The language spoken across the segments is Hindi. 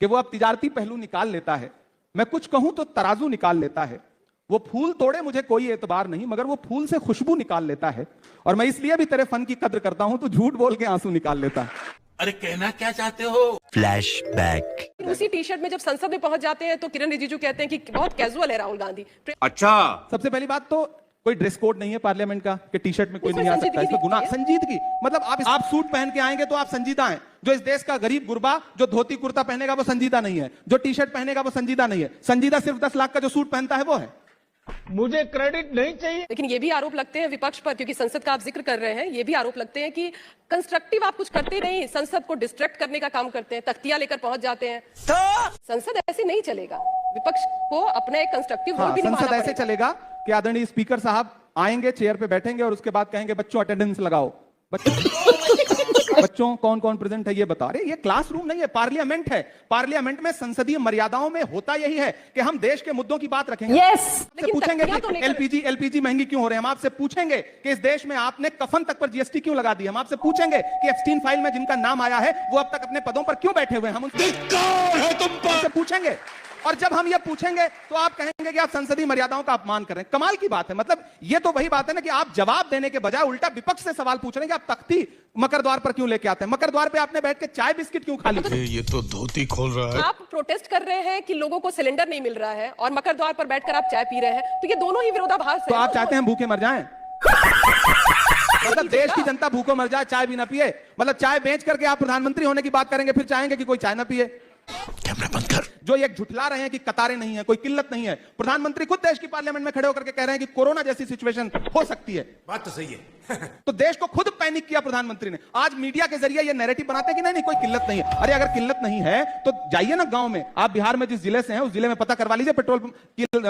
कि वो अब तिजारती पहलू निकाल लेता है। मैं कुछ कहूं तो तराजू निकाल लेता है। वो फूल तोड़े मुझे कोई एतबार नहीं, मगर वो फूल से खुशबू निकाल लेता है। और मैं इसलिए भी तेरे फन की कद्र करता हूं, तो झूठ बोल के आंसू निकाल लेता है। अरे कहना क्या चाहते हो? फ्लैशबैक। उसी टी शर्ट में जब संसद में पहुंच जाते हैं तो किरण रिजिजू कहते हैं कि बहुत कैजुअल है राहुल गांधी। अच्छा, सबसे पहली बात तो कोई ड्रेस कोड नहीं है पार्लियामेंट का कि टी शर्ट में कोई नहीं आ सकता, इसमें गुनाह संजीदगी। मतलब आप सूट पहन के आएंगे तो आप संजीदा हैं। जो इस देश का गरीब गुरबा जो धोती कुर्ता पहनेगा वो संजीदा नहीं है, जो टी शर्ट पहनेगा वो संजीदा नहीं है। संजीदा सिर्फ 10 लाख का जो सूट पहनता है वो है। मुझे क्रेडिट नहीं चाहिए। लेकिन ये भी आरोप लगते हैं विपक्ष पर, क्योंकि संसद का आप जिक्र कर रहे हैं, ये भी आरोप लगते हैं कि कंस्ट्रक्टिव आप कुछ करते नहीं, संसद को डिस्ट्रैक्ट करने का काम करते हैं, तख्तियां लेकर पहुंच जाते हैं। संसद ऐसे नहीं चलेगा, विपक्ष को अपना एक कंस्ट्रक्टिव रोल भी निभाना संसद ऐसे पड़ेगा। चलेगा कि आदरणीय स्पीकर साहब आएंगे, चेयर पे बैठेंगे और उसके बाद कहेंगे बच्चों अटेंडेंस लगाओ। बच्चों कौन कौन प्रेजेंट है ये बता रहे। ये क्लासरूम नहीं है, पार्लियामेंट है। पार्लियामेंट में संसदीय मर्यादाओं में होता यही है कि हम देश के मुद्दों की बात रखेंगे। लेकिन पूछेंगे तख्तियां तो कि एलपीजी महंगी क्यों हो रहे हैं। हम आपसे पूछेंगे कि इस देश में आपने कफन तक पर जीएसटी क्यों लगा दी। हम आपसे पूछेंगे कि एप्स्टीन फाइल में जिनका नाम आया है वो अब तक अपने पदों पर क्यों बैठे हुए हैं। हम उनसे पूछेंगे। और जब हम ये पूछेंगे तो आप कहेंगे कि आप संसदीय मर्यादाओं का अपमान कर रहे हैं। कमाल की बात है। मतलब ये तो वही बात है ना कि आप जवाब देने के बजाय उल्टा विपक्ष से सवाल पूछ रहे हैं कि आप तख्ती मकर द्वार पर क्यों लेके आते हैं। मकर द्वार पे आपने बैठ के चाय बिस्किट क्यों खा ली। ये तो धोती खोल रहा है। आप प्रोटेस्ट कर रहे हैं कि लोगों को सिलेंडर नहीं मिल रहा है और मकर द्वार पर बैठकर आप चाय पी रहे हैं, तो ये दोनों ही विरोधाभास है। तो आप चाहते हैं भूखे मर जाएं? मतलब देश की जनता भूखों मर जाए, चाय भी ना पिए। मतलब चाय बेच करके आप प्रधानमंत्री होने की बात करेंगे, फिर चाहेंगे कि कोई चाय ना पिए। कैमरा बंद कर। जो ये झुठला रहे हैं कि कतारें नहीं है, कोई किल्लत नहीं है। प्रधानमंत्री खुद देश की पार्लियामेंट में खड़े होकर के कह रहे हैं कि कोरोना जैसी सिचुएशन हो सकती है। बात तो सही है। तो देश को खुद पैनिक किया प्रधानमंत्री ने। आज मीडिया के जरिए ये नैरेटिव बनाते हैं कि नहीं कोई किल्लत नहीं है। अरे अगर किल्लत नहीं है तो जाइए ना गांव में। आप बिहार में जिस जिले से हैं उस जिले में पता करवा लीजिए पेट्रोल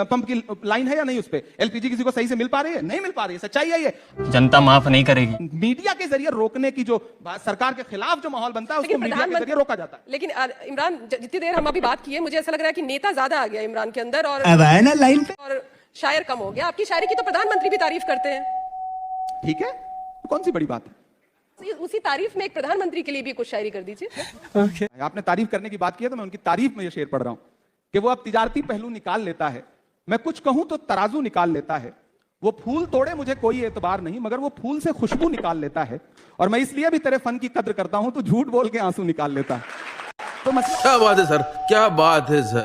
पंप की लाइन है या नहीं, उस पे एलपीजी किसी को सही से मिल पा रही है, नहीं मिल पा रही है। सच्चाई है ये। जनता माफ नहीं करेगी। मीडिया के जरिए रोकने की जो सरकार के खिलाफ जो माहौल बनता है उसको मीडिया के जरिए रोका जाता है। लेकिन इमरान, जितनी देर हम अभी बात की है, मुझे ऐसा लग रहा है कि नेता ज्यादा आ गया इमरान के अंदर और लाइन पे और शायर कम हो गया। आपकी शायरी की तो प्रधानमंत्री भी तारीफ करते हैं। ठीक है, तो कौन सी बड़ी बात है। उसी तारीफ में एक प्रधानमंत्री के लिए भी कुछ शायरी कर दीजिए। आपने तारीफ करने की बात की है तो मैं उनकी तारीफ में ये शेर पढ़ रहा हूं कि वो अब तिजारती पहलू निकाल लेता है। मैं कुछ कहूं तो तराजू निकाल लेता है। वो फूल तोड़े मुझे कोई एतबार नहीं, मगर वो फूल से खुशबू निकाल लेता है। और मैं इसलिए भी तेरे फन की कद्र करता हूं, तो झूठ बोल के आंसू निकाल लेता है। तो क्या बात है सर, क्या बात है सर।